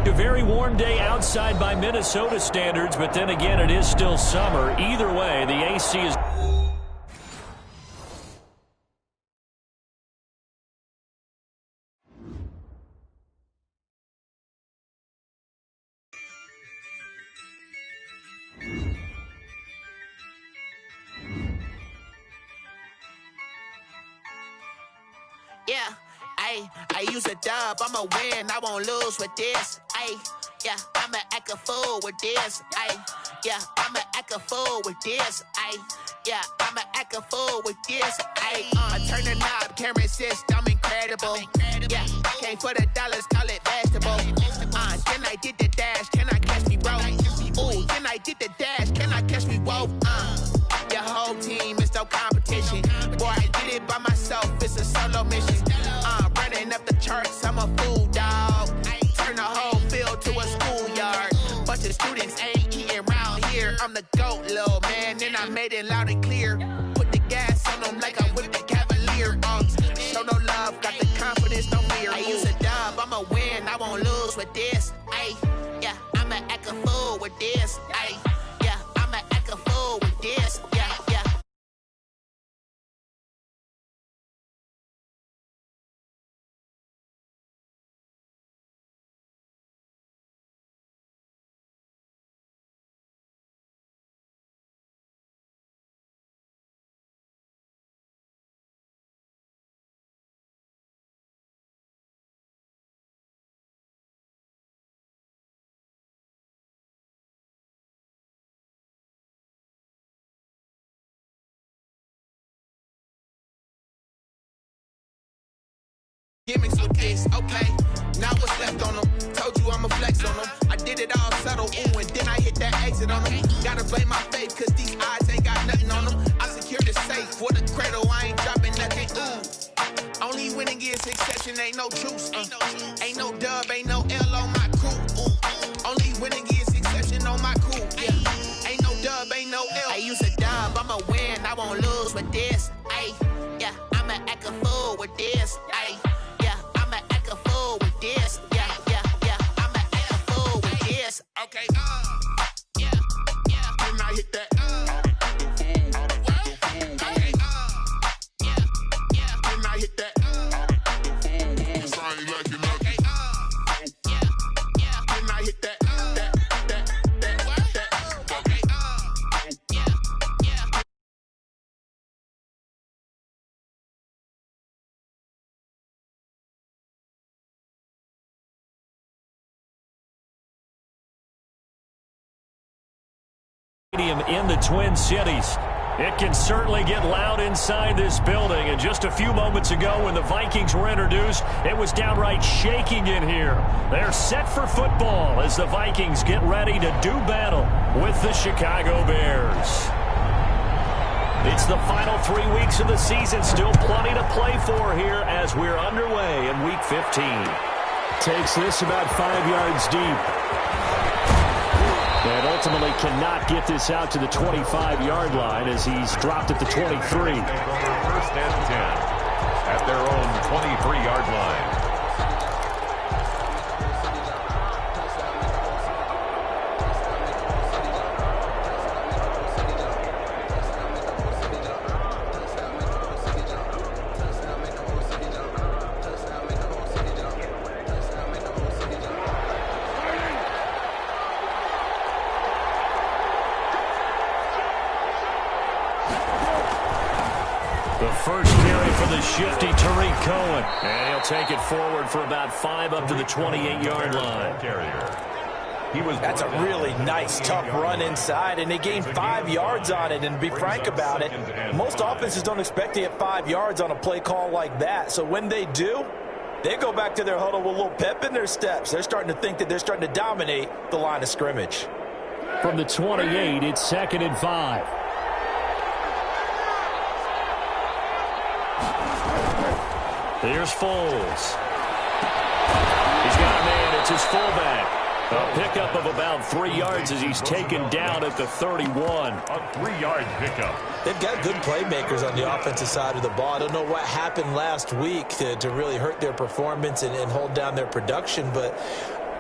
A very warm day outside by Minnesota standards, but then again, it is still summer. Either way, the AC is... Yeah, I use a dub, I'ma win, I won't lose with this. Yeah, I'ma act a fool with this. Yeah, I'ma act a fool with this. Yeah, I'ma act a fool with this. I turn the knob, can't resist, I'm incredible. Yeah, came for the dollars, call it vegetable. Then I did the dash, can I catch me, bro? Ooh, then I did the dash, can I catch me, whoa? Your whole team is no competition. Boy, I did it by myself, it's a solo mission. Running up the charts, I'm a fool, dog. Turn the whole field to a schoolyard. Bunch of students ain't eating round here. I'm the GOAT, little man, and I made it loud and clear. Put the gas on them like I'm with the Cavalier. Show no love, got the confidence, no fear. I use a dub, I'ma win, I won't lose with this. Yeah, I'ma act a fool with this. Yeah, I'ma act a fool with this. Yeah. Gimmicks with this, okay. Now what's left on them? Told you I'ma flex on them. I did it all subtle, ooh, and then I hit that exit on them. Gotta blame my faith, cause these eyes ain't got nothing on them. I secured the safe for the cradle, I ain't dropping nothing, ooh. Only winning is exception, ain't no truce. Ain't no dub, ain't no L on my crew, ooh. Only winning is exception on my crew, yeah. Ain't no dub, ain't no L. I use a dub, I'ma win, I won't lose with this. Yeah, I'ma act a fool with this. This, yeah, I'ma act a fool with this. Okay, yeah, when I hit that, okay, yeah, when I hit that, sound like you know, okay, yeah, when I hit that, okay, yeah. In the Twin Cities. It can certainly get loud inside this building. And just a few moments ago when the Vikings were introduced, it was downright shaking in here. They're set for football as the Vikings get ready to do battle with the Chicago Bears. It's the final 3 weeks of the season. Still plenty to play for here as we're underway in Week 15. Takes this about 5 yards deep. And ultimately cannot get this out to the 25-yard line as he's dropped at the 23. First and 10 at their own 23-yard line. First carry for the shifty Tariq Cohen. And he'll take it forward for about 5 up to the 28-yard line. That's a really nice, tough run inside, and they gained 5 yards on it. And to be frank about it, most offenses don't expect to get 5 yards on a play call like that. So when they do, they go back to their huddle with a little pep in their steps. They're starting to think that they're starting to dominate the line of scrimmage. From the 28, it's 2nd and 5. Here's Foles. He's got a man. It's his fullback. A pickup of about 3 yards as he's taken down at the 31. A 3-yard pickup. They've got good playmakers on the offensive side of the ball. I don't know what happened last week to really hurt their performance and hold down their production, but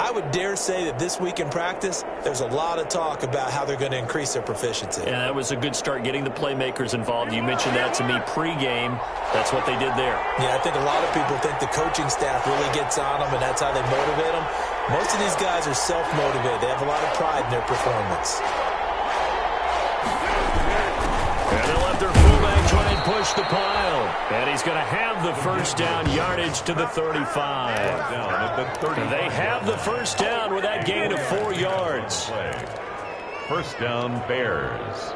I would dare say that this week in practice, there's a lot of talk about how they're going to increase their proficiency. Yeah, that was a good start, getting the playmakers involved. You mentioned that to me pregame. That's what they did there. Yeah, I think a lot of people think the coaching staff really gets on them, and that's how they motivate them. Most of these guys are self-motivated. They have a lot of pride in their performance. And they'll let their fullback try and push the pile. And he's going to have the first down, yardage to the 35. They have the first down with that gain of 4 yards. First down, Bears.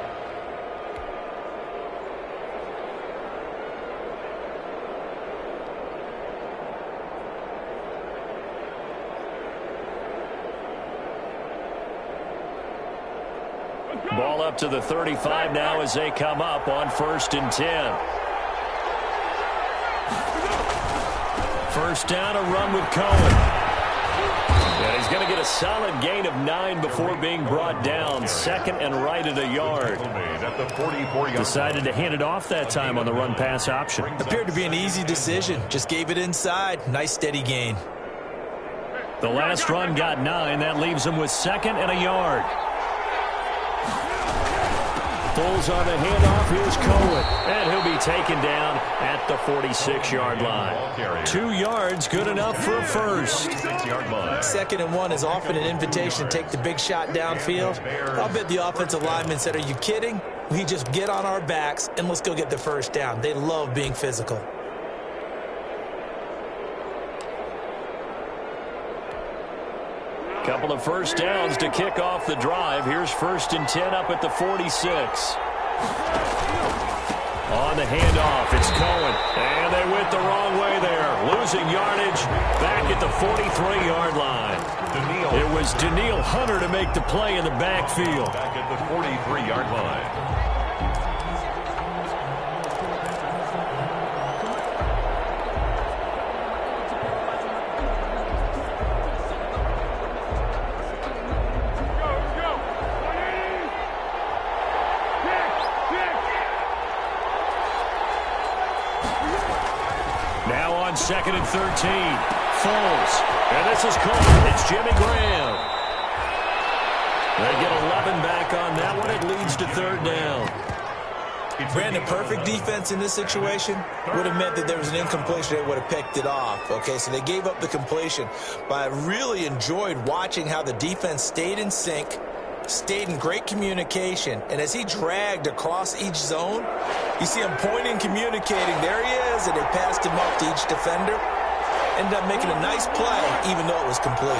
Ball up to the 35 now as they come up on 1st and 10. First down, a run with Cohen. And he's going to get a solid gain of 9 before being brought down. 2nd and right at a yard. Decided to hand it off that time on the run-pass option. Appeared to be an easy decision. Just gave it inside. Nice steady gain. The last run got 9. That leaves him with 2nd and a yard. Pulls on the handoff. Here's Cohen. And he'll be taken down at the 46-yard line. 2 yards, good enough for a first. 2nd and 1 is often an invitation to take the big shot downfield. I'll bet the offensive lineman said, are you kidding? We just get on our backs and let's go get the first down. They love being physical. Couple of first downs to kick off the drive. Here's 1st and 10 up at the 46. On the handoff, it's Cohen. And they went the wrong way there. Losing yardage back at the 43-yard line. It was Daniil Hunter to make the play in the backfield. Back at the 43-yard line. Now on 2nd and 13. Foles. And this is caught. It's Jimmy Graham. They get 11 back on that one. It leads to 3rd down. Brandon, perfect defense in this situation would have meant that there was an incompletion. They would have picked it off. Okay, so they gave up the completion. But I really enjoyed watching how the defense stayed in sync, stayed in great communication, and as he dragged across each zone, you see him pointing, communicating. There he is, and they passed him up to each defender. Ended up making a nice play, even though it was complete.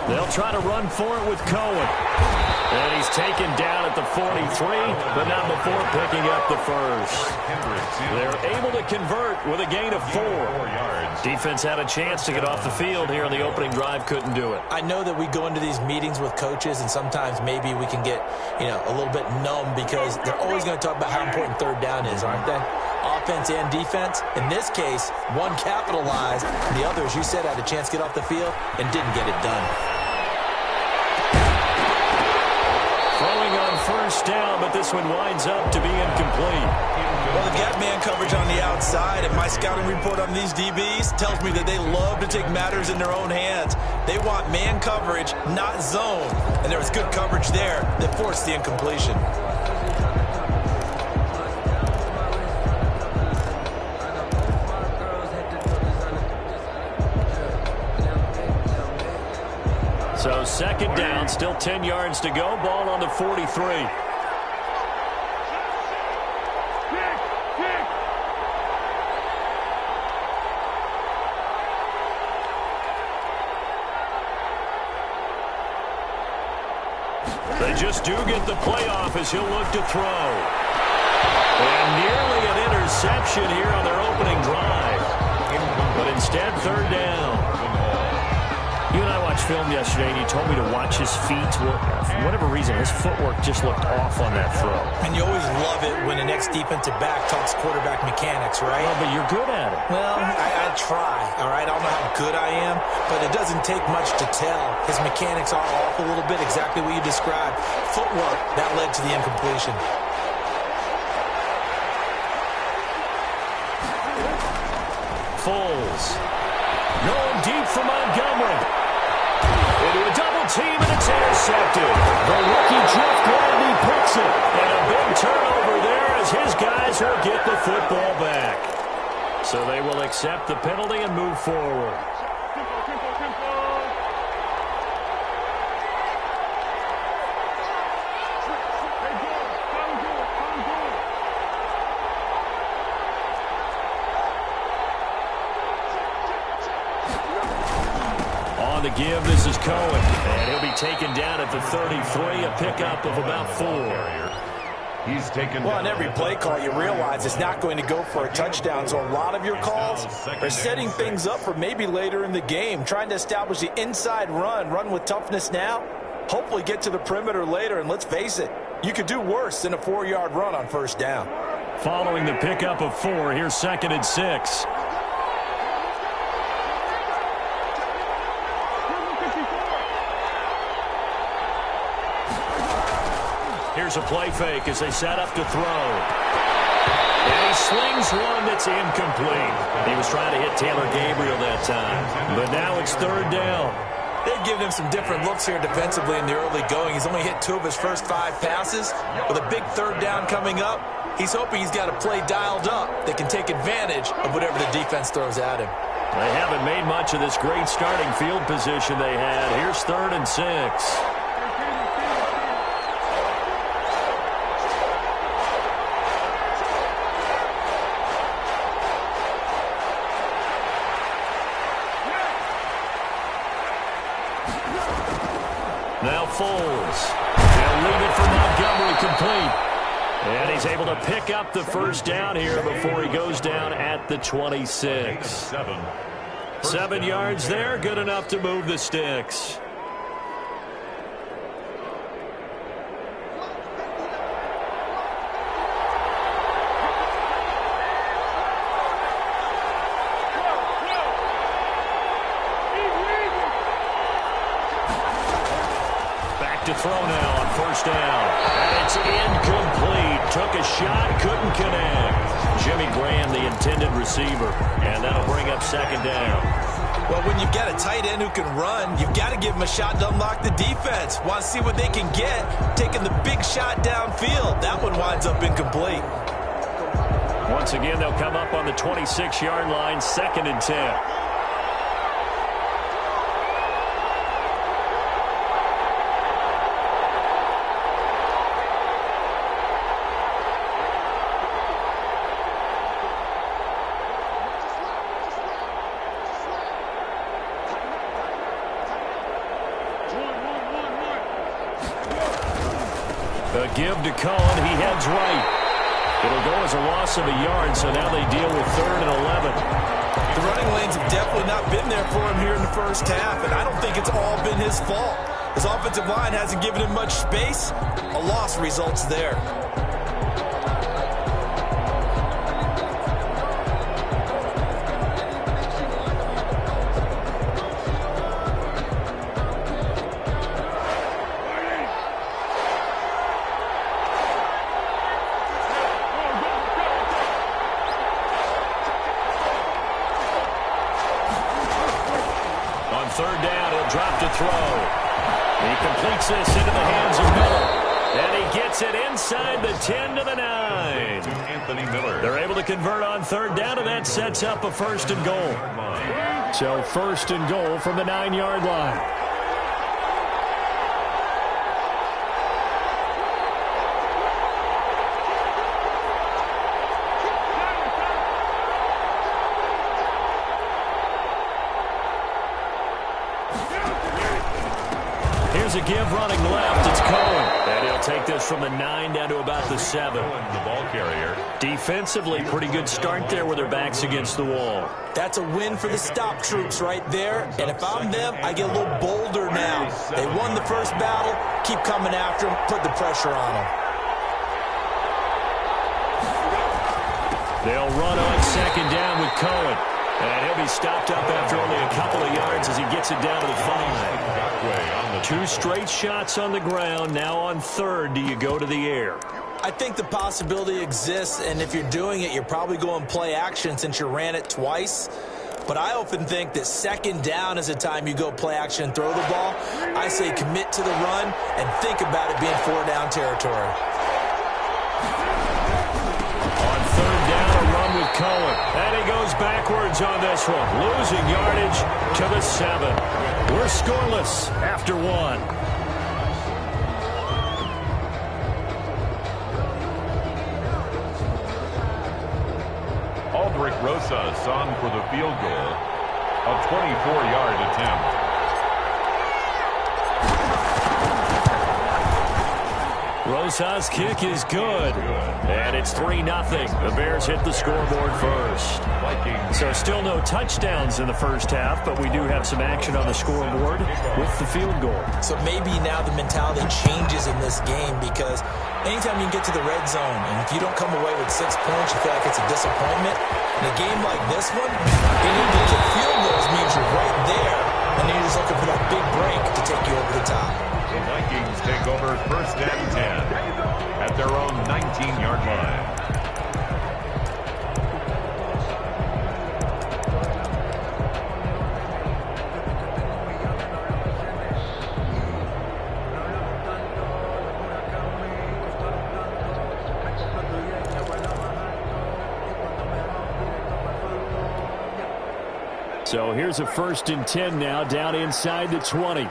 They'll try to run for it with Cohen. And he's taken down at the 43, but not before picking up the first. They're able to convert with a gain of 4. Defense had a chance to get off the field here on the opening drive, couldn't do it. I know that we go into these meetings with coaches, and sometimes maybe we can get, a little bit numb because they're always going to talk about how important 3rd down is, aren't they? Offense and defense. In this case, one capitalized, and the other, as you said, had a chance to get off the field and didn't get it done. Throwing on 1st down, but this one winds up to be incomplete. Well, they've got man coverage on the outside, and my scouting report on these DBs tells me that they love to take matters in their own hands. They want man coverage, not zone. And there was good coverage there that forced the incompletion. So 2nd down, still 10 yards to go. Ball on the 43. They just do get the playoff as he'll look to throw. And nearly an interception here on their opening drive. But instead, 3rd down. You and I watched watched film yesterday, and you told me to watch his feet. Well, for whatever reason, his footwork just looked off on that throw. And you always love it when the next defensive back talks quarterback mechanics, right? Well, but you're good at it. Well, I try, all right? I don't know how good I am, but it doesn't take much to tell. His mechanics are off a little bit, exactly what you described. Footwork, that led to the incompletion. Foles going deep for Montgomery. Into a double team, and it's intercepted. The rookie Jeff Gladney picks it. And a big turnover there as his guys will get the football back. So they will accept the penalty and move forward. On the give, this is Cohen. And he'll be taken down at the 33, a pickup of about 4. He's taken well, on every play call, you realize it's not going to go for a touchdown. So a lot of your calls are setting things up for maybe later in the game, trying to establish the inside run with toughness now, hopefully get to the perimeter later. And let's face it, you could do worse than a 4-yard run on first down. Following the pickup of 4, here's 2nd and 6. Here's a play fake as they set up to throw. And he slings one that's incomplete. He was trying to hit Taylor Gabriel that time. But now it's 3rd down. They've given him some different looks here defensively in the early going. He's only hit 2 of his first 5 passes. With a big 3rd down coming up, he's hoping he's got a play dialed up that can take advantage of whatever the defense throws at him. They haven't made much of this great starting field position they had. Here's 3rd and 6. Now Foles. They'll leave it for Montgomery complete. And he's able to pick up the first down here before he goes down at the 26. 7 yards there, good enough to move the sticks. To throw now on first down. And it's incomplete. Took a shot, couldn't connect. Jimmy Graham, the intended receiver. And that'll bring up 2nd down. Well, when you've got a tight end who can run, you've got to give him a shot to unlock the defense. Want to see what they can get. Taking the big shot downfield. That one winds up incomplete. Once again, they'll come up on the 26-yard line, 2nd and 10. A give to Cohen. He heads right. It'll go as a loss of a yard, so now they deal with 3rd and 11. The running lanes have definitely not been there for him here in the first half, and I don't think it's all been his fault. His offensive line hasn't given him much space. A loss results there. Drop to throw. He completes this into the hands of Miller. And he gets it inside the 10 to the 9. Anthony Miller. They're able to convert on 3rd down, and that sets up a 1st and goal. So 1st and goal from the 9-yard line. Here's a give running left. It's Cohen. And he'll take this from the 9 down to about the 7. The ball carrier. Defensively, pretty good start there with their backs against the wall. That's a win for the stop troops right there. And if I'm them, I get a little bolder now. They won the first battle. Keep coming after them. Put the pressure on them. They'll run on second down with Cohen. And he'll be stopped up after only a couple of yards as he gets it down to the 5. 2 straight shots on the ground. Now on third, do you go to the air? I think the possibility exists, and if you're doing it, you're probably going play action since you ran it twice. But I often think that second down is a time you go play action and throw the ball. I say commit to the run and think about it being 4-down territory. On third down, a run with Cohen. And he goes backwards on this one. Losing yardage to the 7. We're scoreless after 1. Aldrich Rosas on for the field goal. A 24-yard attempt. Rosas' kick is good. And it's 3-0. The Bears hit the scoreboard first. So still no touchdowns in the first half, but we do have some action on the scoreboard with the field goal. So maybe now the mentality changes in this game because anytime you can get to the red zone, and if you don't come away with 6 points, you feel like it's a disappointment. In a game like this one, being able to get field goals means you're right there, and you're just looking for that big break to take you over the top. The Vikings take over first and 10 at their own 19-yard line. So here's a first and 10 now, down inside the 20.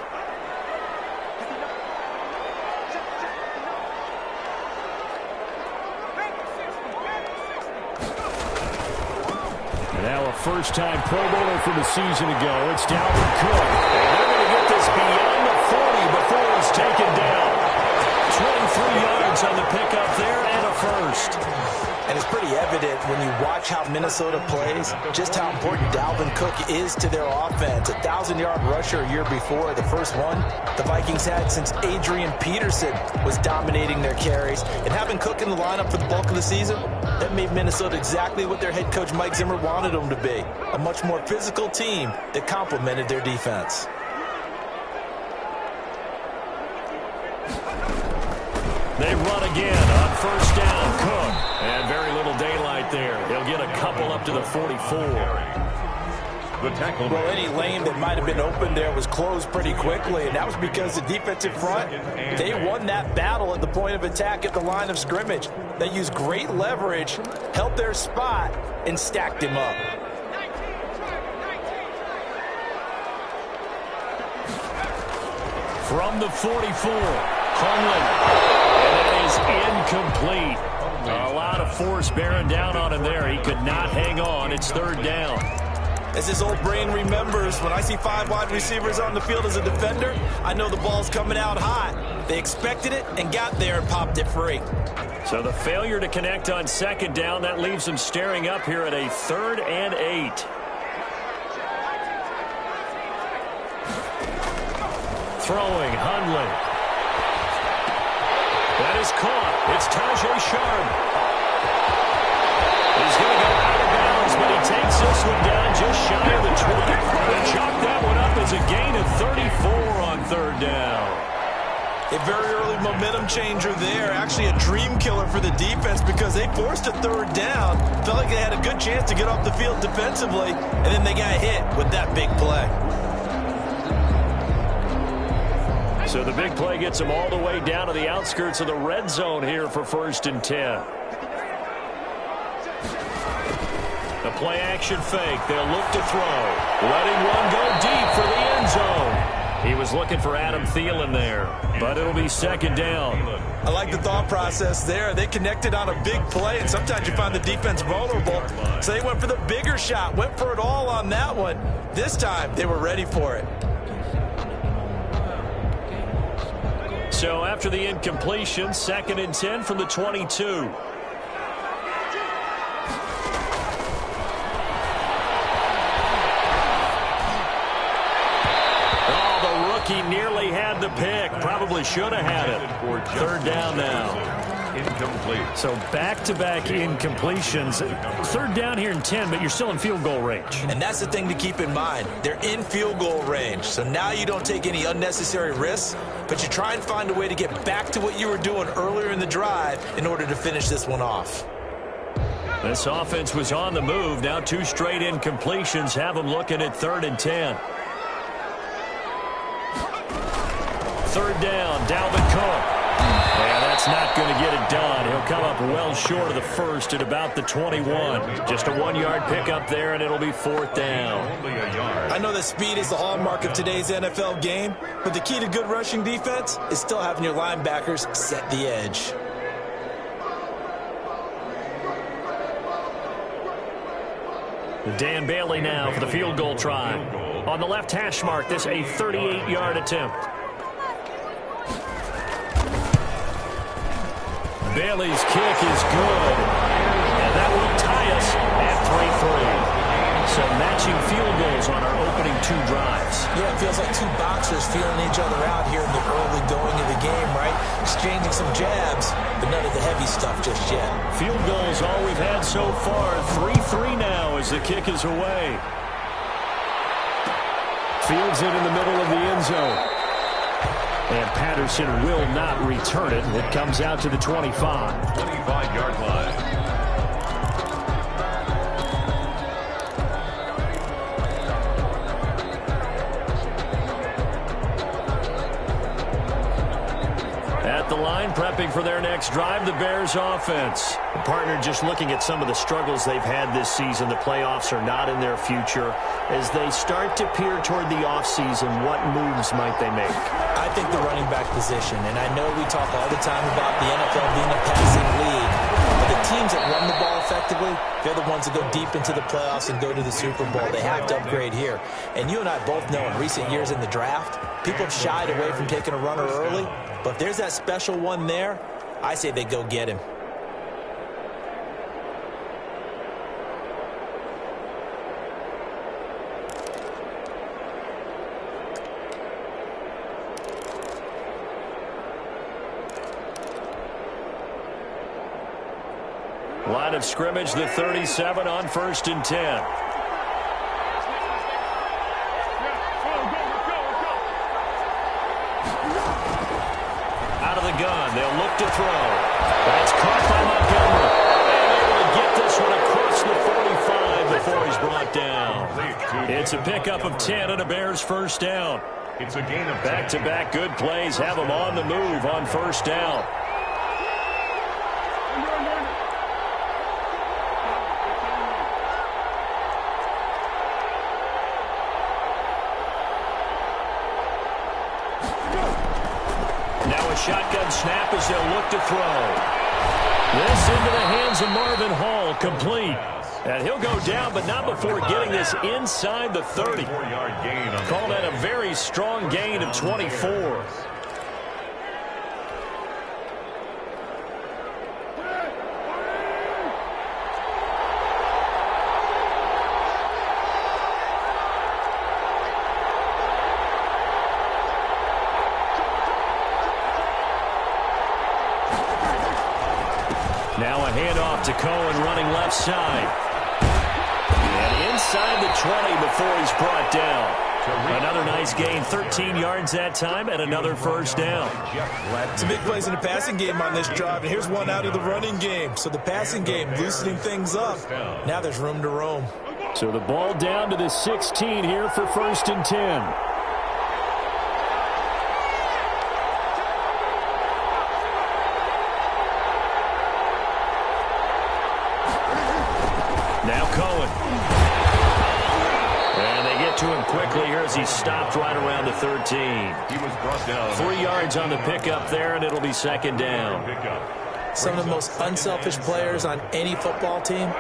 First-time Pro Bowler from a season ago. It's Dalvin Cook. And they're going to get this beyond the 40 before it's taken down. 23 yards on the pickup there and a first. And it's pretty evident when you watch how Minnesota plays, just how important Dalvin Cook is to their offense. 1,000-yard rusher a year before, the first one the Vikings had since Adrian Peterson was dominating their carries. And having Cook in the lineup for the bulk of the season, that made Minnesota exactly what their head coach Mike Zimmer wanted them to be. A much more physical team that complemented their defense. They run again on first down. Cook. And very little daylight there. He'll get a couple up to the 44. The tackle. Well, any lane that might have been open there was closed pretty quickly, and that was because the defensive front, they won that battle at the point of attack at the line of scrimmage. They used great leverage, held their spot, and stacked him up. From the 44, Hunley. And it is incomplete. A lot of force bearing down on him there. He could not hang on. It's third down. As his old brain remembers, when I see 5 wide receivers on the field as a defender, I know the ball's coming out hot. They expected it and got there and popped it free. So the failure to connect on second down, that leaves them staring up here at a 3rd and 8. Throwing, Hundley. That is caught. It's Tajay Sharp. He's going to go out of bounds, but he takes this one down just shy of the 20. They chalk that one up as a gain of 34 on third down. A very early momentum changer there. Actually a dream killer for the defense because they forced a third down. Felt like they had a good chance to get off the field defensively, and then they got hit with that big play. So the big play gets them all the way down to the outskirts of the red zone here for first and 10. The play action fake. They'll look to throw. Letting one go deep for the end zone. He was looking for Adam Thielen there, but it'll be second down. I like the thought process there. They connected on a big play, and sometimes you find the defense vulnerable. So they went for the bigger shot, went for it all on that one. This time, they were ready for it. So after the incompletion, 2nd and 10 from the 22. He nearly had the pick. Probably should have had it. 3rd down now. Incomplete. So back-to-back incompletions. 3rd down here in 10, but you're still in field goal range. And that's the thing to keep in mind. They're in field goal range. So now you don't take any unnecessary risks, but you try and find a way to get back to what you were doing earlier in the drive in order to finish this one off. This offense was on the move. Now 2 straight incompletions have them looking at 3rd and 10. 3rd down, Dalvin Cook. Yeah, that's not going to get it done. He'll come up well short of the 1st at about the 21. Just a 1-yard pickup there, and it'll be 4th down. I know that speed is the hallmark of today's NFL game, but the key to good rushing defense is still having your linebackers set the edge. Dan Bailey now for the field goal try. On the left hash mark, this a 38-yard attempt. Bailey's kick is good, and that will tie us at 3-3. So matching field goals on our opening 2 drives. Yeah, it feels like 2 boxers feeling each other out here in the early going of the game, right? Exchanging some jabs, but none of the heavy stuff just yet. Field goals all we've had so far. 3-3 now as the kick is away. Fields it in the middle of the end zone. And Patterson will not return it. It comes out to the 25. 25-yard line. At the line, prepping for their next drive, the Bears offense. The partner just looking at some of the struggles they've had this season. The playoffs are not in their future. As they start to peer toward the offseason, what moves might they make? I think the running back position, and I know we talk all the time about the NFL being a passing league, but the teams that run the ball effectively, they're the ones that go deep into the playoffs and go to the Super Bowl. They have to upgrade here. And you and I both know in recent years in the draft, people have shied away from taking a runner early, but if there's that special one there, I say they go get him. Line of scrimmage, the 37 on 1st and 10. Out of the gun, they'll look to throw. That's caught by Montgomery. And able to get this one across the 45 before he's brought down. It's a pickup of 10 and a Bears 1st down. It's a gain of Back-to-back good plays have them on the move on 1st down. Shotgun snap as they'll look to throw. This into the hands of Marvin Hall, complete. And he'll go down, but not before getting this inside the 30. Call that a very strong gain of 24. Now a handoff to Cohen running left side. And inside the 20 before he's brought down. Another nice gain, 13 yards that time, and another 1st down. Some big plays in the passing game on this drive, and here's one out of the running game. So the passing game loosening things up. Now there's room to roam. So the ball down to the 16 here for 1st and 10. Now Cohen. And they get to him quickly here as he's stopped right around the 13. He was brought down. 3 yards on the pickup there, and it'll be 2nd down. Some of the most unselfish players on any football team,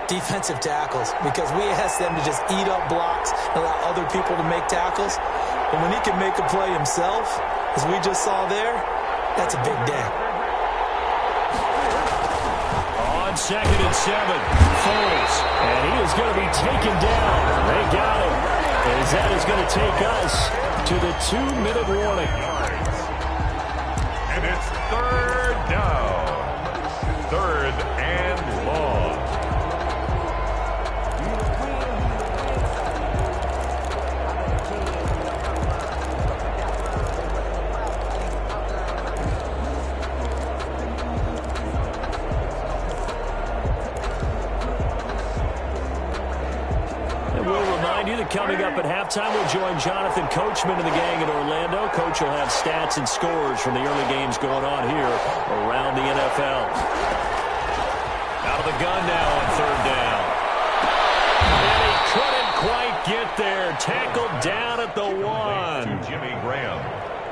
defensive tackles, because we ask them to just eat up blocks and allow other people to make tackles. But when he can make a play himself, as we just saw there, That's a big day. On 2nd and 7, Foles, and he is going to be taken down. They got him. As that is going to take us to the 2-minute warning. And it's 3rd down. 3rd and long. Coming up at halftime, we'll join Jonathan Coachman and the gang in Orlando. Coach will have stats and scores from the early games going on here around the NFL. Out of the gun now on 3rd down. And he couldn't quite get there. Tackled down at the 1. Jimmy Graham.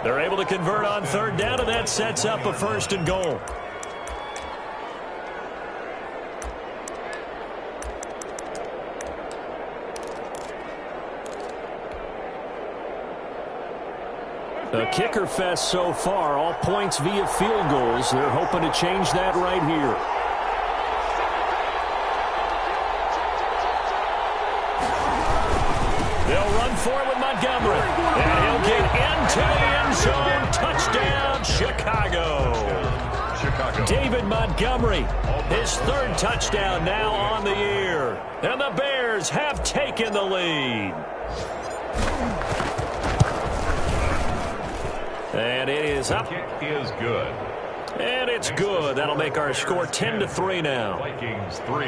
They're able to convert on 3rd down, and that sets up a 1st and goal. A kicker fest so far, all points via field goals. They're hoping to change that right here. They'll run for it with Montgomery. And he'll get into the end zone. Touchdown, Chicago. David Montgomery, his 3rd touchdown now on the year. And the Bears have taken the lead. And it is up. The kick is good. And it's good. That'll make our score 10-3 now. Vikings 3.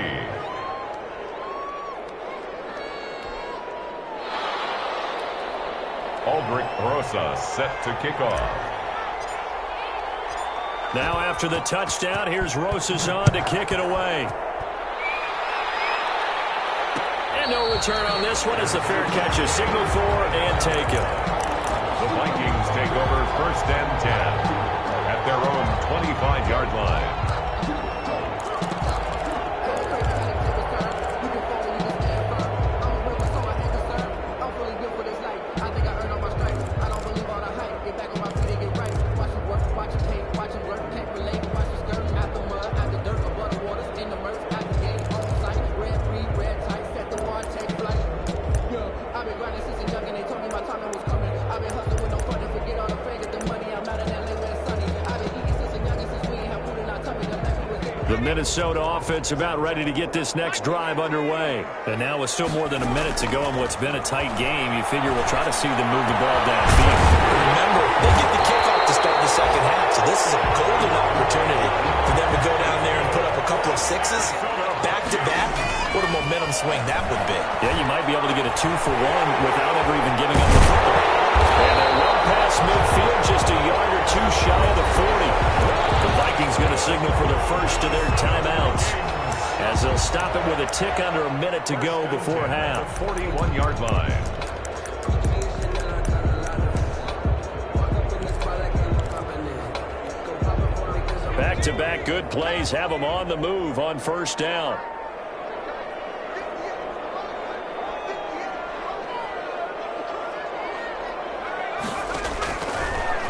Aldrich Rosa set to kick off. Now after the touchdown, here's Rosas on to kick it away. And no return on this one as the fair catch is signaled for and taken. The Vikings take over 1st and 10 at their own 25-yard line. The Minnesota offense about ready to get this next drive underway. And now with still more than a minute to go in what's been a tight game, you figure we'll try to see them move the ball downfield. Remember, they get the kickoff to start the 2nd half, so this is a golden opportunity for them to go down there and put up a couple of 6s back-to-back. What a momentum swing that would be. Yeah, you might be able to get a 2-for-1 without ever even giving up the football. And a run past midfield, just a yard or 2 shy of the 40. The Vikings going to signal for the first of their timeouts as they'll stop it with a tick under a minute to go before half. 41-yard line. Back-to-back good plays have them on the move on 1st down.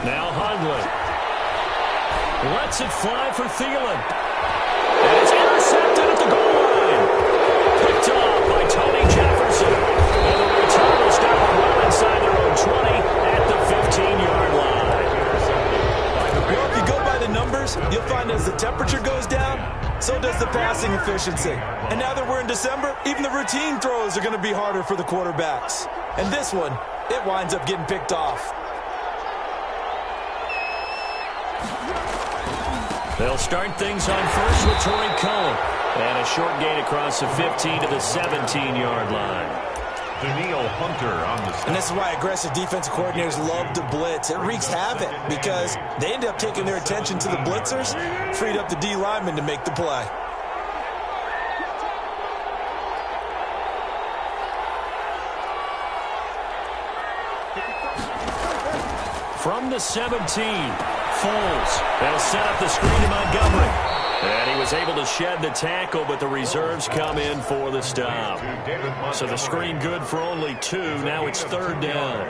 Now Hundley lets it fly for Thielen. And it's intercepted at the goal line. Picked off by Tony Jefferson. And the return will stop well inside their own 20 at the 15-yard line. Well, if you go by the numbers, you'll find as the temperature goes down, so does the passing efficiency. And now that we're in December, even the routine throws are going to be harder for the quarterbacks. And this one, it winds up getting picked off. They'll start things on first with Torrey Cohen. And a short gain across the 15 to the 17-yard line. Daniil Hunter on the stop. And this is why aggressive defensive coordinators love to blitz. It wreaks havoc because they end up taking their attention to the blitzers, freed up the D lineman to make the play. From the 17, Foles. They'll set up the screen to Montgomery. And he was able to shed the tackle, but the reserves come in for the stop. So the screen good for only 2. Now it's 3rd down.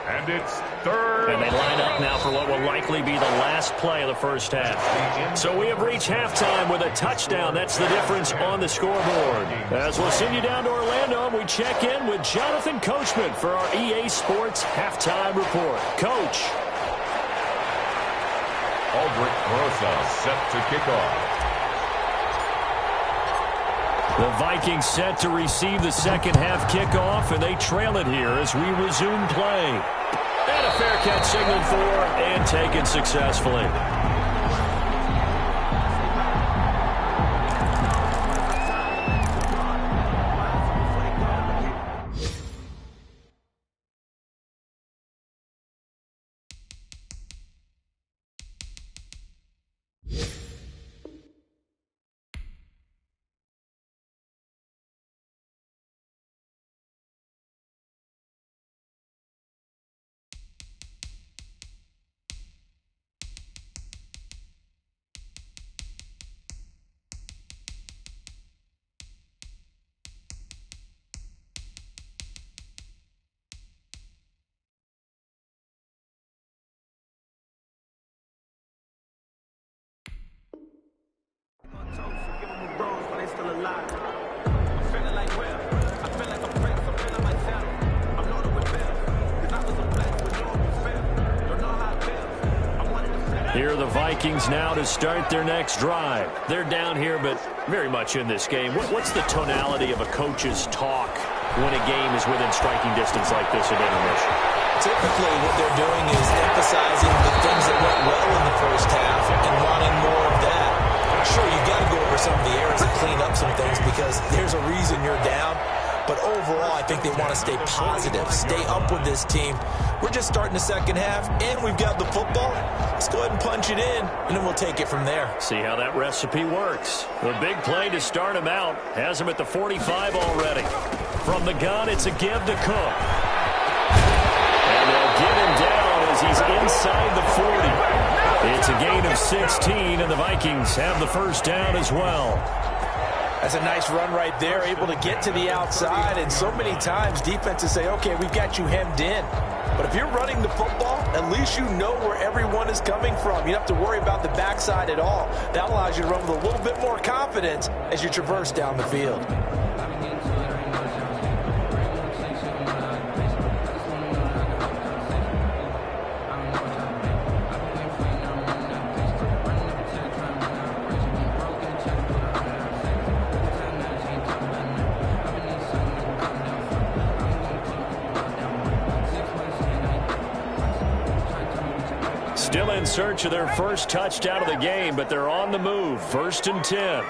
And And it's third. And they line up now for what will likely be the last play of the first half. So we have reached halftime with a touchdown. That's the difference on the scoreboard. As we'll send you down to Orlando, we check in with Jonathan Coachman for our EA Sports Halftime Report. Coach. Aldrich Rosa set to kick off. The Vikings set to receive the second half kickoff, and they trail it here as we resume play. And a fair catch signaled for and taken successfully. Here are the Vikings now to start their next drive. They're down here, but very much in this game. What's the tonality of a coach's talk when a game is within striking distance like this at intermission? Typically, what they're doing is emphasizing the things that went well in the first half and wanting more of that. Sure, you've got to go over some of the errors and clean up some things because there's a reason you're down. But overall, I think they want to stay positive, stay up with this team. We're just starting the second half, and we've got the football. Let's go ahead and punch it in, and then we'll take it from there. See how that recipe works. The big play to start him out has him at the 45 already. From the gun, it's a give to Cook. And they'll get him down as he's inside the 40. It's a gain of 16, and the Vikings have the first down as well. That's a nice run right there, able to get to the outside. And so many times defenses say, okay, we've got you hemmed in. But if you're running the football, at least you know where everyone is coming from. You don't have to worry about the backside at all. That allows you to run with a little bit more confidence as you traverse down the field. Still in search of their first touchdown of the game, but they're on the move. 1st and 10.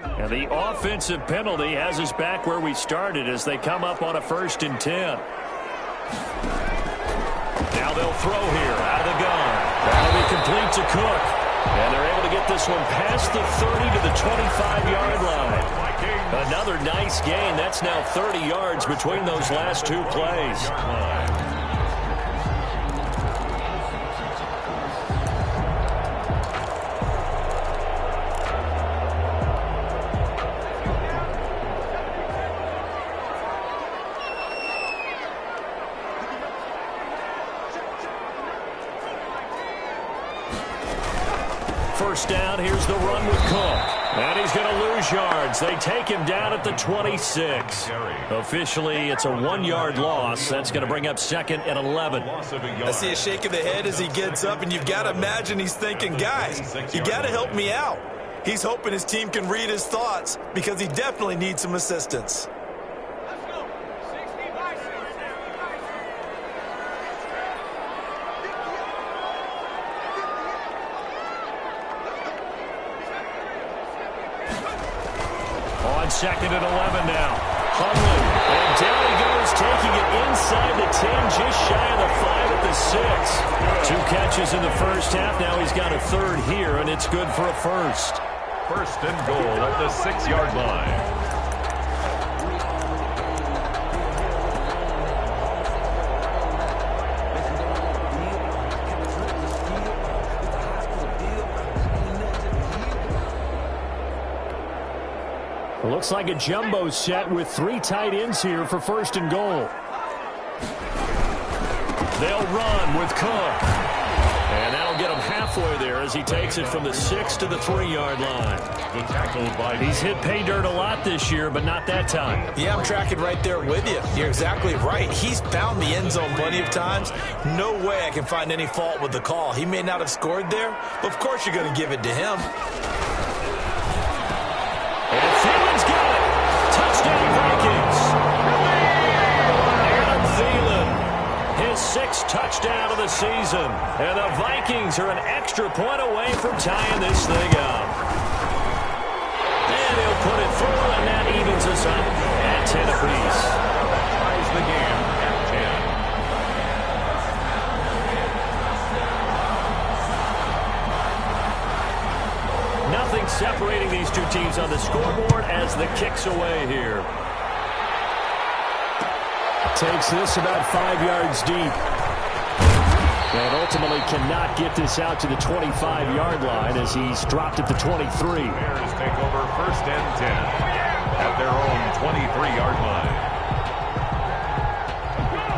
And the offensive penalty has us back where we started as they come up on a 1st and 10. Now they'll throw here out of the gun. That'll be complete to Cook. And they're able to get this one past the 30 to the 25-yard line. Another nice gain. That's now 30 yards between those last two plays. First down, here's the run with Cook. And he's going to lose yards. They take him down at the 26. Officially, it's a 1-yard loss. That's going to bring up 2nd and 11. I see a shake of the head as he gets up, and you've got to imagine he's thinking, guys, you got to help me out. He's hoping his team can read his thoughts because he definitely needs some assistance. Second and 11 now. Hundley. And down he goes, taking it inside the 10, just shy of the 5 at the 6. 2 catches in the first half. Now he's got a 3rd here, and it's good for a 1st. 1st and goal at the 6-yard line. Looks like a jumbo set with 3 tight ends here for 1st and goal. They'll run with Cook. And that'll get him halfway there as he takes it from the 6 to the 3-yard line. He's hit pay dirt a lot this year, but not that time. Yeah, I'm tracking right there with you. You're exactly right. He's found the end zone plenty of times. No way I can find any fault with the call. He may not have scored there, but of course you're going to give it to him. And Thielen's got it. Touchdown, Vikings. Adam Thielen, his 6th touchdown of the season. And the Vikings are an extra point away from tying this thing up. And he'll put it through, and that evens us up at 10 apiece. Ties the game at 10. Nothing separating these two teams on the scoreboard as the kick's away here. Takes this about 5 yards deep. And ultimately cannot get this out to the 25-yard line as he's dropped at the 23. Bears take over 1st and 10 at their own 23-yard line.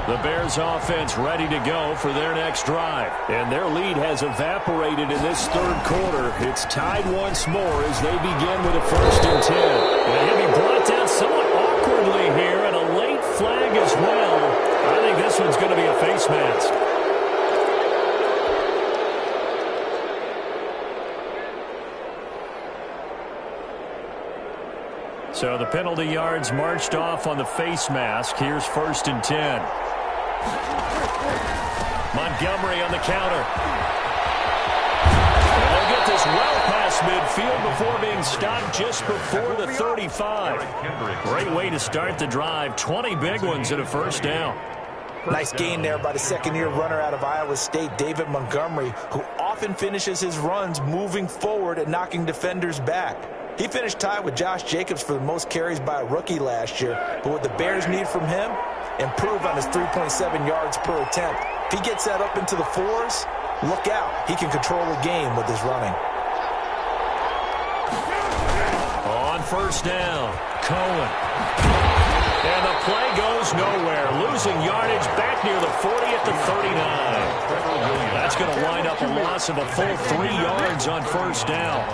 The Bears offense ready to go for their next drive. And their lead has evaporated in this 3rd quarter. It's tied once more as they begin with a 1st and 10. And he'll be brought down somewhat awkwardly here, and a late flag as well. I think this one's going to be a face mask. So the penalty yards marched off on the face mask. Here's 1st and 10. Montgomery on the counter. And they'll get this well past midfield before being stopped just before the 35. Great way to start the drive. 20 big ones and a 1st down. Nice gain there by the 2nd-year runner out of Iowa State, David Montgomery, who often finishes his runs moving forward and knocking defenders back. He finished tied with Josh Jacobs for the most carries by a rookie last year, but what the Bears need from him, improve on his 3.7 yards per attempt. If he gets that up into the 4s, look out. He can control the game with his running. On 1st down, Cohen. And the play goes nowhere. Losing yardage back near the 40 at the 39. That's going to wind up a loss of a full 3 yards on 1st down.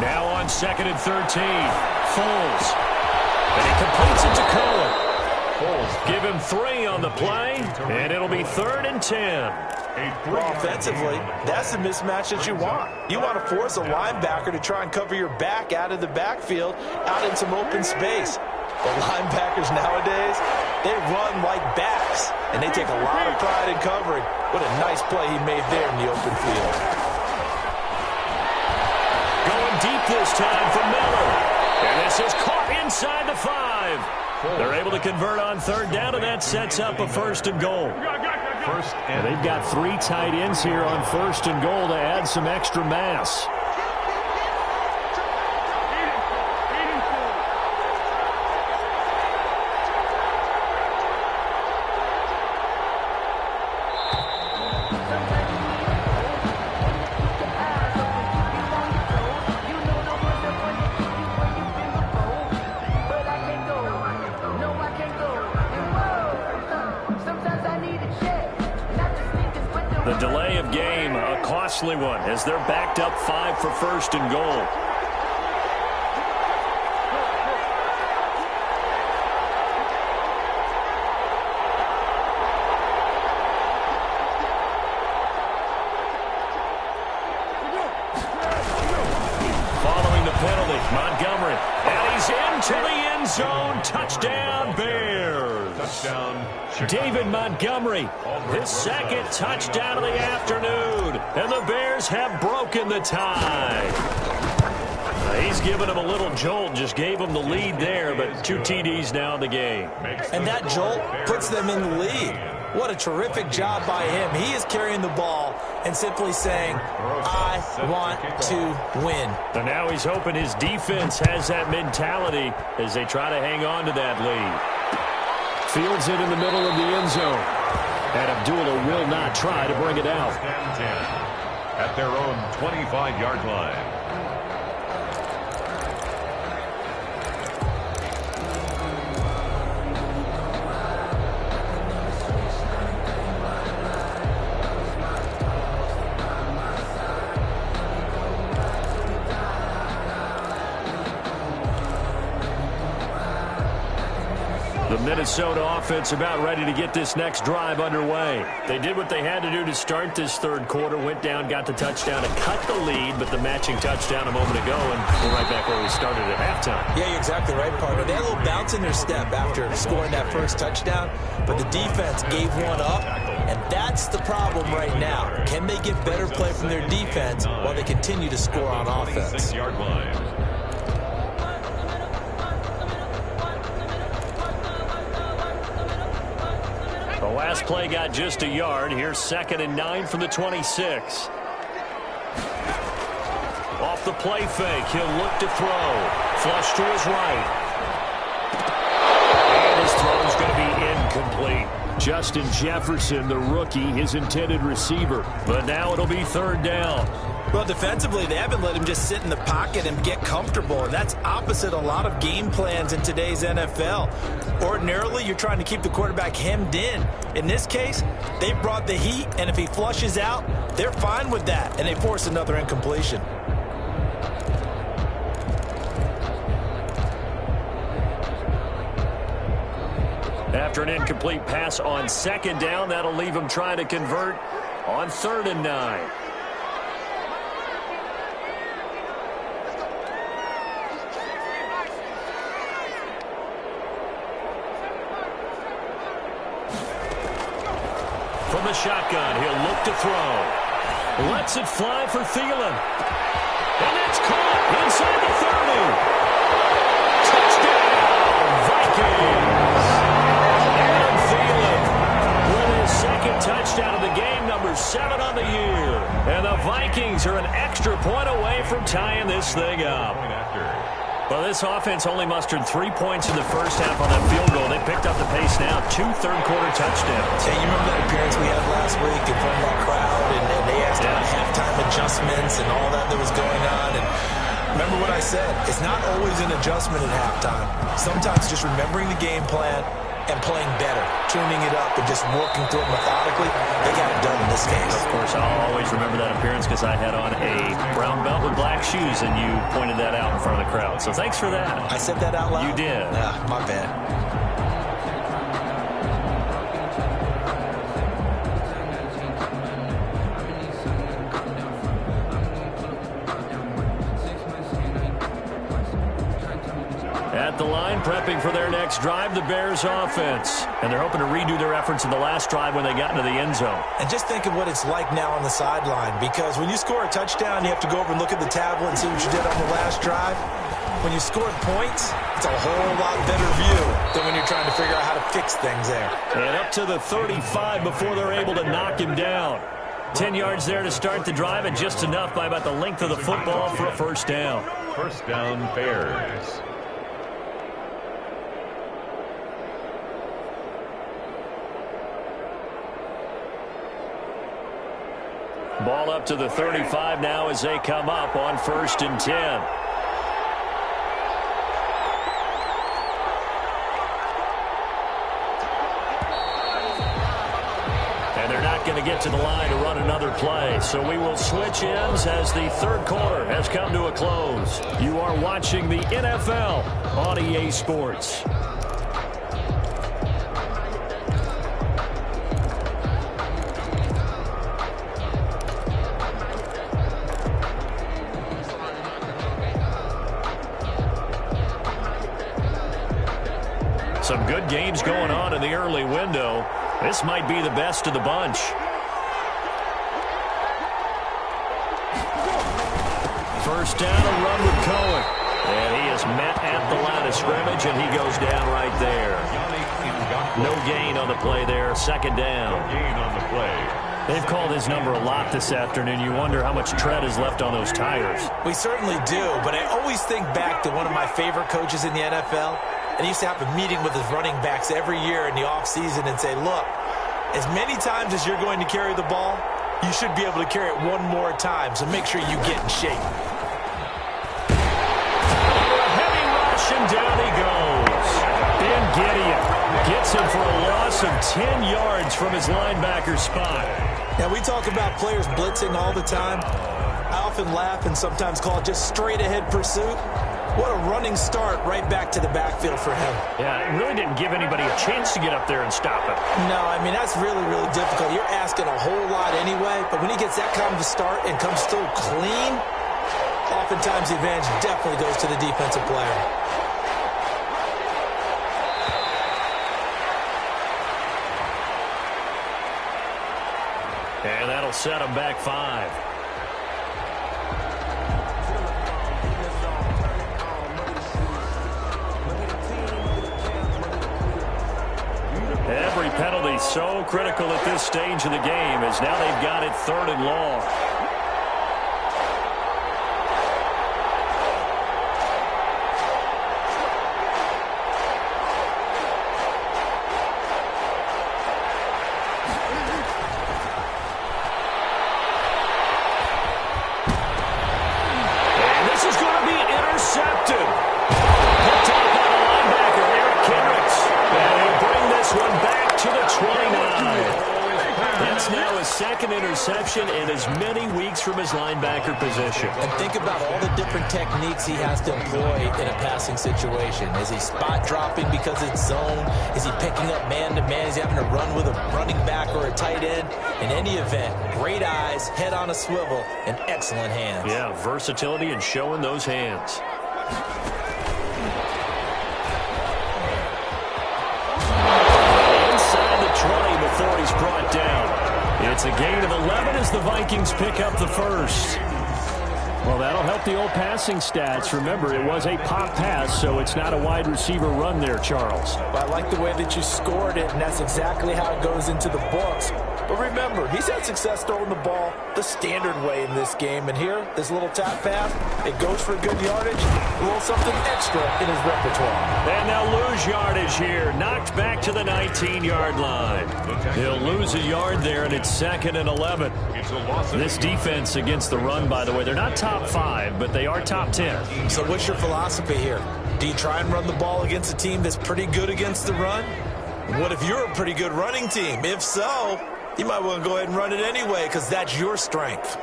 Now on 2nd and 13, Foles. And he completes it to Cohen. Foles give him 3 on the play, and it'll be 3rd and 10. Well, offensively, that's the mismatch that you want. You want to force a linebacker to try and cover your back out of the backfield, out in some open space. But linebackers nowadays, they run like backs, and they take a lot of pride in covering. What a nice play he made there in the open field. Going deep this time for Miller. And this is caught inside the 5. They're able to convert on third down, and that sets up a 1st and goal. They've got 3 tight ends here on 1st and goal to add some extra mass. The delay of game, a costly one, as they're backed up 5 for 1st and goal. Following the penalty, Montgomery, and he's into the end zone. Touchdown, Bears. Touchdown. David Montgomery, his 2nd touchdown of the afternoon, and the Bears have broken the tie. He's given him a little jolt, just gave him the lead there, but 2 TDs now in the game. And that jolt puts them in the lead. What a terrific job by him. He is carrying the ball and simply saying, I want to win. And now he's hoping his defense has that mentality as they try to hang on to that lead. Fields it in the middle of the end zone. And Abdullah will not try to bring it out. 10 at their own 25-yard line. The Minnesota offense about ready to get this next drive underway. They did what they had to do to start this 3rd quarter, went down, got the touchdown to cut the lead, but the matching touchdown a moment ago, and we're right back where we started at halftime. Yeah, you're exactly right, partner. They had a little bounce in their step after scoring that 1st touchdown, but the defense gave one up, and that's the problem right now. Can they get better play from their defense while they continue to score on offense? 26-yard line. The last play got just a yard. Here's 2nd and 9 from the 26. Off the play fake, he'll look to throw. Flush to his right. And his throw's going to be incomplete. Justin Jefferson, the rookie, his intended receiver. But now it'll be 3rd down. Well, defensively, they haven't let him just sit in the pocket and get comfortable, and that's opposite a lot of game plans in today's NFL. Ordinarily, you're trying to keep the quarterback hemmed in. In this case, they brought the heat, and if he flushes out, they're fine with that, and they force another incompletion. After an incomplete pass on 2nd down, that'll leave him trying to convert on 3rd and 9. From the shotgun, he'll look to throw. Lets it fly for Thielen. And that's caught inside the 30. Touchdown, Vikings. Adam Thielen with his 2nd touchdown of the game, number 7 on the year. And the Vikings are an extra point away from tying this thing up. Well, this offense only mustered 3 points in the first half on that field goal. They picked up the pace now. 2 third-quarter touchdowns. Hey, you remember that appearance we had last week in front of that crowd, and they asked about halftime adjustments and all that was going on. And remember what I said. It's not always an adjustment at halftime. Sometimes just remembering the game plan and playing better, tuning it up and just working through it methodically. They got it done in this case. Of course, I'll always remember that appearance because I had on a brown belt with black shoes, and you pointed that out in front of the crowd. So thanks for that. I said that out loud? You did. My bad. next drive, the Bears offense. And they're hoping to redo their efforts in the last drive when they got into the end zone. And just think of what it's like now on the sideline, because when you score a touchdown, you have to go over and look at the tablet and see what you did on the last drive. When you scored points, it's a whole lot better view than when you're trying to figure out how to fix things there. And up to the 35 before they're able to knock him down. 10 yards there to start the drive, and just enough by about the length of the football for a first down. First down, Bears. Ball up to the 35 now as they come up on 1st and 10. And they're not going to get to the line to run another play. So we will switch ends as the third quarter has come to a close. You are watching the NFL on EA Sports. Some good games going on in the early window. This might be the best of the bunch. First down, a run with Cohen. And he is met at the line of scrimmage, and he goes down right there. No gain on the play there. Second down. Gain on the play. They've called his number a lot this afternoon. You wonder how much tread is left on those tires. We certainly do, but I always think back to one of my favorite coaches in the NFL. And he used to have a meeting with his running backs every year in the offseason and say, look, as many times as you're going to carry the ball, you should be able to carry it one more time, so make sure you get in shape. A heavy rush, and down he goes. Ben Gideon gets him for a loss of 10 yards from his linebacker spot. Now, we talk about players blitzing all the time. I often laugh and sometimes call it just straight-ahead pursuit. What a running start right back to the backfield for him. Yeah, it really didn't give anybody a chance to get up there and stop him. No, I mean, that's really, really difficult. You're asking a whole lot anyway, but when he gets that kind of a start and comes through clean, oftentimes the advantage definitely goes to the defensive player. And that'll set him back 5. Every penalty so critical at this stage of the game, as now they've got it 3rd and long. And this is going to be intercepted. Picked up by the linebacker, Eric Kendricks. And he'll bring this one back to the 29. That's now his 2nd interception in as many weeks from his linebacker position. And think about all the different techniques he has to employ in a passing situation. Is he spot dropping because it's zone? Is he picking up man-to-man? Is he having to run with a running back or a tight end? In any event, great eyes, head on a swivel, and excellent hands. Yeah, versatility and showing those hands. Inside the 20 before he's brought down. It's a gain of 11 as the Vikings pick up the first. Well, that'll help the old passing stats. Remember, it was a pop pass, so it's not a wide receiver run there, Charles. Well, I like the way that you scored it, and that's exactly how it goes into the books. But remember, he's had success throwing the ball the standard way in this game. And here, this little tap pass, it goes for good yardage, a little something extra in his repertoire. And they'll lose yardage here, knocked back to the 19-yard line. He'll lose a yard there, and it's 2nd and 11. This defense against the run, by the way, they're not top 5, but they are top 10. So what's your philosophy here? Do you try and run the ball against a team that's pretty good against the run? What if you're a pretty good running team? If so, you might want to go ahead and run it anyway, because that's your strength.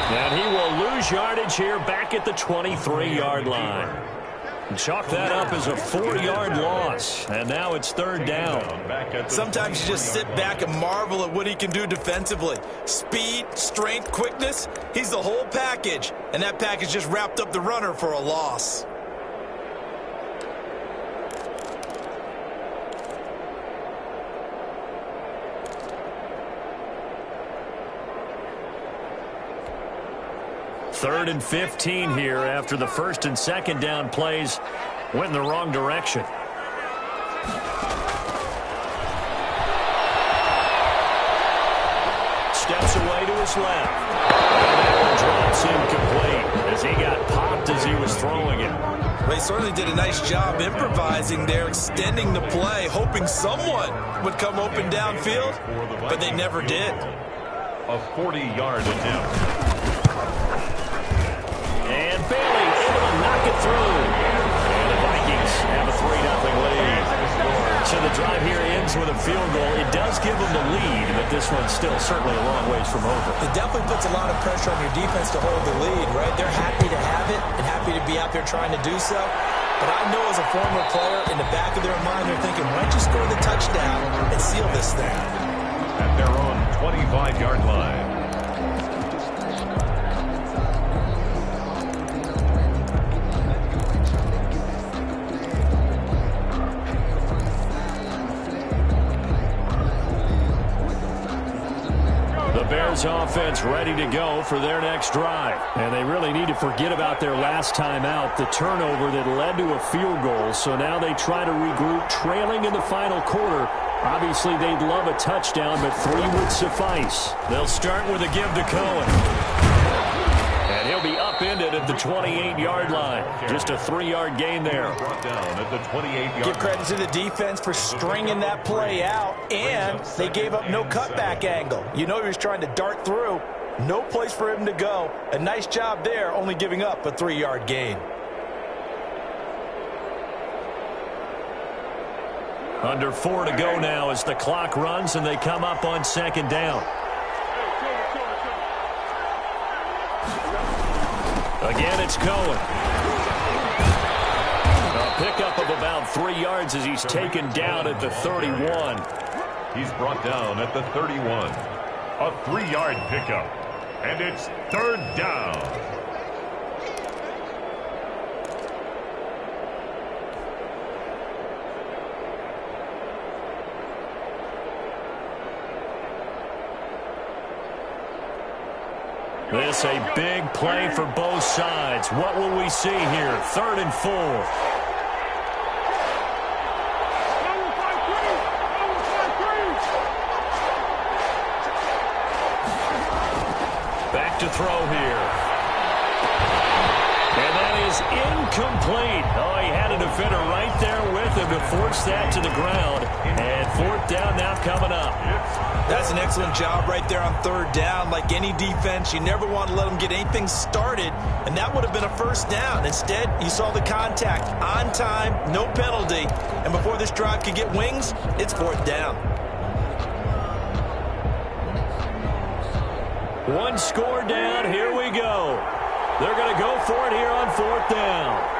And he will lose yardage here back at the 23-yard line. Chalk that up as a 4-yard loss, and now it's third down. Sometimes you just sit back and marvel at what he can do defensively. Speed, strength, quickness, he's the whole package, and that package just wrapped up the runner for a loss. Third and 15 here after the first and second down plays went in the wrong direction. Steps away to his left. And that one drops incomplete as he got popped as he was throwing it. Well, he certainly did a nice job improvising there, extending the play, hoping someone would come open downfield, but they never did. A 40-yard attempt. And Bailey able to knock it through. And the Vikings have a 3-0 lead. So the drive here ends with a field goal. It does give them the lead, but this one's still certainly a long ways from over. It definitely puts a lot of pressure on your defense to hold the lead, right? They're happy to have it and happy to be out there trying to do so. But I know as a former player, in the back of their mind, they're thinking, why don't you score the touchdown and seal this thing? At their own 25-yard line. Bears offense ready to go for their next drive. And they really need to forget about their last time out, the turnover that led to a field goal. So now they try to regroup, trailing in the final quarter. Obviously, they'd love a touchdown, but 3 would suffice. They'll start with a give to Cohen. And he'll be upended at the 28-yard line. Just a 3-yard gain there. Brought down at the 28-yard. Give credit to the defense for stringing that play out, and they gave up no cutback angle. You know he was trying to dart through. No place for him to go. A nice job there, only giving up a 3-yard gain. Under 4 to go now as the clock runs and they come up on second down. Again, it's Cohen. A pickup of about 3 yards as he's taken down at the 31. He's brought down at the 31. A 3-yard pickup. And it's third down. This a big play for both sides. What will we see here? 3rd and 4. Back to throw here. And that is incomplete. Oh, he had a defender right there with him to force that to the ground. And 4th down now coming up. That's an excellent job right there on 3rd down. Like any defense, you never want to let them get anything started, and that would have been a 1st down. Instead, you saw the contact on time, no penalty, and before this drive could get wings, it's 4th down. One score down. Here we go. They're going to go for it here on 4th down.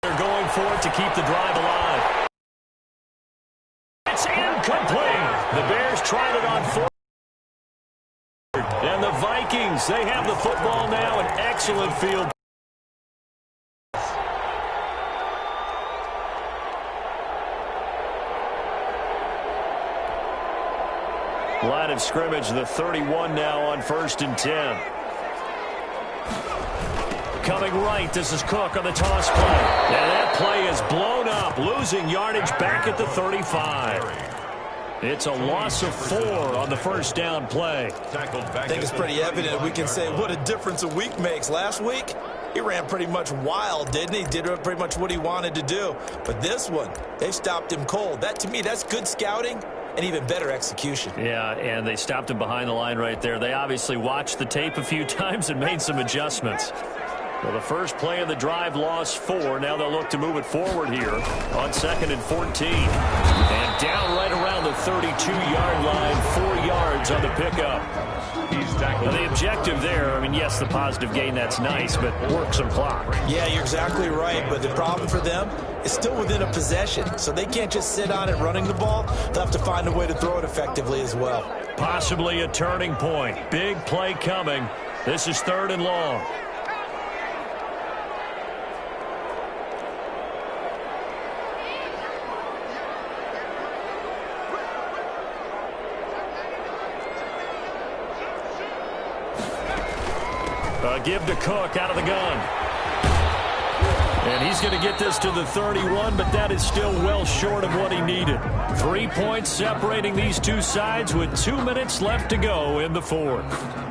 They're going for it to keep the drive alive. It's incomplete. The Bears tried it on 4th. And the Vikings, they have the football now. An excellent field. Line of scrimmage, the 31 now on 1st and 10. Coming right, this is Cook on the toss play. And that play is blown up, losing yardage back at the 35. It's a loss of 4 on the 1st down play. I think it's pretty evident. We can say what a difference a week makes. Last week, he ran pretty much wild, didn't he? Did pretty much what he wanted to do. But this one, they stopped him cold. That, to me, that's good scouting and even better execution. Yeah, and they stopped him behind the line right there. They obviously watched the tape a few times and made some adjustments. Well, the first play of the drive lost 4. Now they'll look to move it forward here on 2nd and 14. And down right around the 32-yard line, 4 yards on the pickup. Now, the objective there, I mean, yes, the positive gain, that's nice, but work some clock. Yeah, you're exactly right, but the problem for them is still within a possession, so they can't just sit on it running the ball. They'll have to find a way to throw it effectively as well. Possibly a turning point. Big play coming. This is 3rd and long. Give to Cook out of the gun. And he's going to get this to the 31, but that is still well short of what he needed. 3 points separating these two sides with 2 minutes left to go in the 4th.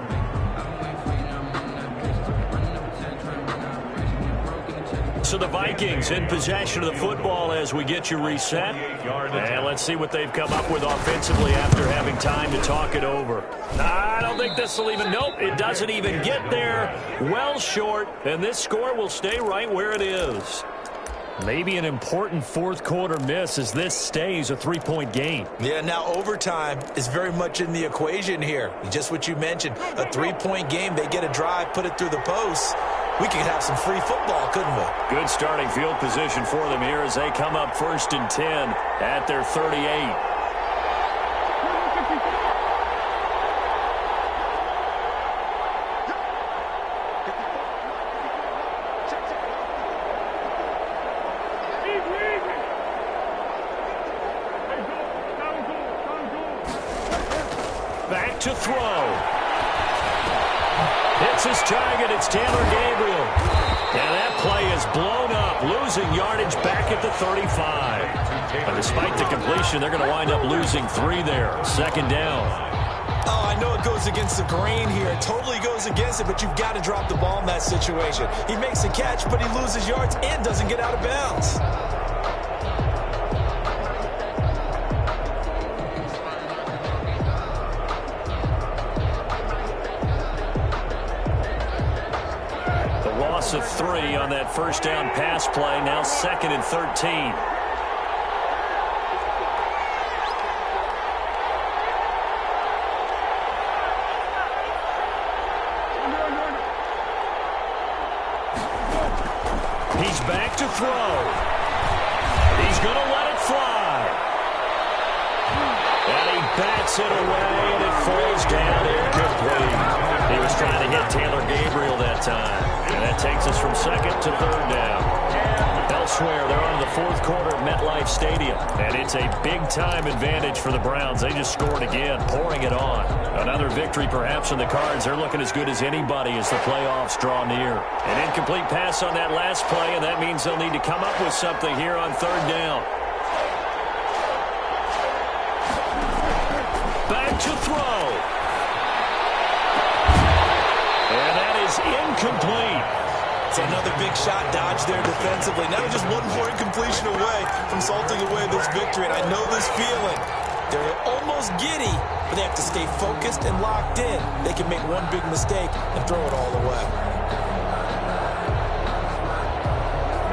So the Vikings in possession of the football as we get you reset. And let's see what they've come up with offensively after having time to talk it over. I don't think this will even, nope, it doesn't even get there. Well short, and this score will stay right where it is. Maybe an important 4th quarter miss as this stays a 3-point game. Yeah, now overtime is very much in the equation here. Just what you mentioned, a 3-point game, they get a drive, put it through the posts. We could have some free football, couldn't we? Good starting field position for them here as they come up 1st and 10 at their 38. Back to throw. Hits his target. It's Taylor Gabriel. And that play is blown up, losing yardage back at the 35. And despite the completion, they're going to wind up losing 3 there. 2nd down. Oh, I know it goes against the grain here. It totally goes against it, but you've got to drop the ball in that situation. He makes a catch, but he loses yards and doesn't get out of bounds. Of 3 on that 1st down pass play. Now 2nd and 13. He's back to throw. He's going to let it fly. And he bats it away, and it falls down incomplete. He was trying to hit Taylor Gabriel that time. And that takes us from 2nd to 3rd down. Elsewhere, they're on the 4th quarter at MetLife Stadium. And it's a big-time advantage for the Browns. They just scored again, pouring it on. Another victory perhaps in the cards. They're looking as good as anybody as the playoffs draw near. An incomplete pass on that last play, and that means they'll need to come up with something here on 3rd down. Back to throw. And that is incomplete. It's another big shot dodge there defensively. Now just one more incompletion away from salting away this victory. And I know this feeling. They're almost giddy, but they have to stay focused and locked in. They can make one big mistake and throw it all away.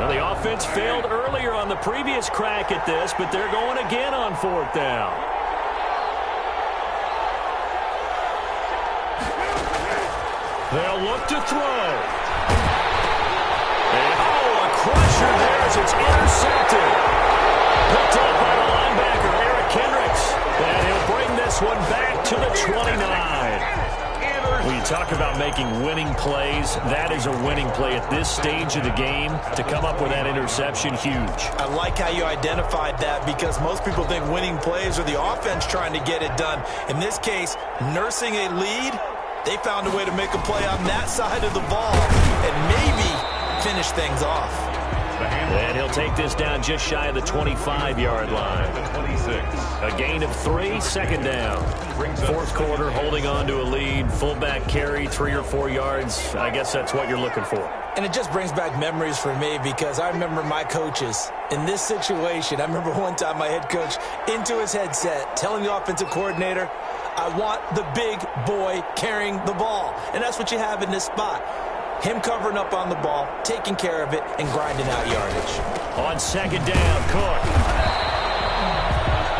Well, the offense failed earlier on the previous crack at this, but they're going again on 4th down. They'll look to throw. And, a crusher there as it's intercepted. Picked up by the linebacker, Eric Kendricks. And he'll bring this one back to the 29. When you talk about making winning plays, that is a winning play at this stage of the game. To come up with that interception, huge. I like how you identified that because most people think winning plays are the offense trying to get it done. In this case, nursing a lead, they found a way to make a play on that side of the ball and maybe finish things off. And he'll take this down just shy of the 25-yard line. A gain of 3, 2nd down. 4th quarter, holding on to a lead. Fullback carry, 3 or 4 yards. I guess that's what you're looking for. And it just brings back memories for me because I remember my coaches in this situation. I remember one time my head coach into his headset telling the offensive coordinator, I want the big boy carrying the ball. And that's what you have in this spot. Him covering up on the ball, taking care of it, and grinding out yardage. On second down, Cook.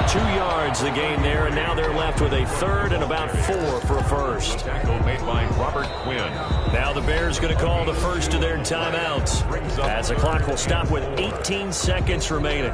2 yards the gain there, and now they're left with a third and about 4 for a first. Tackle made by Robert Quinn. Now the Bears going to call the first of their timeouts, as the clock will stop with 18 seconds remaining.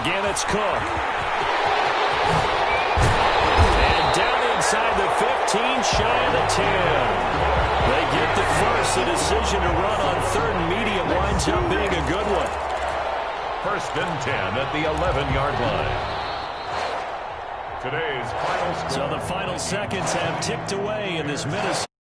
Again, it's Cook. And down inside the 15, shy of the 10. They get the first. The decision to run on third and medium winds up being a good one. First and 10 at the 11-yard line. Today's final score. So the final seconds have ticked away in this Minnesota.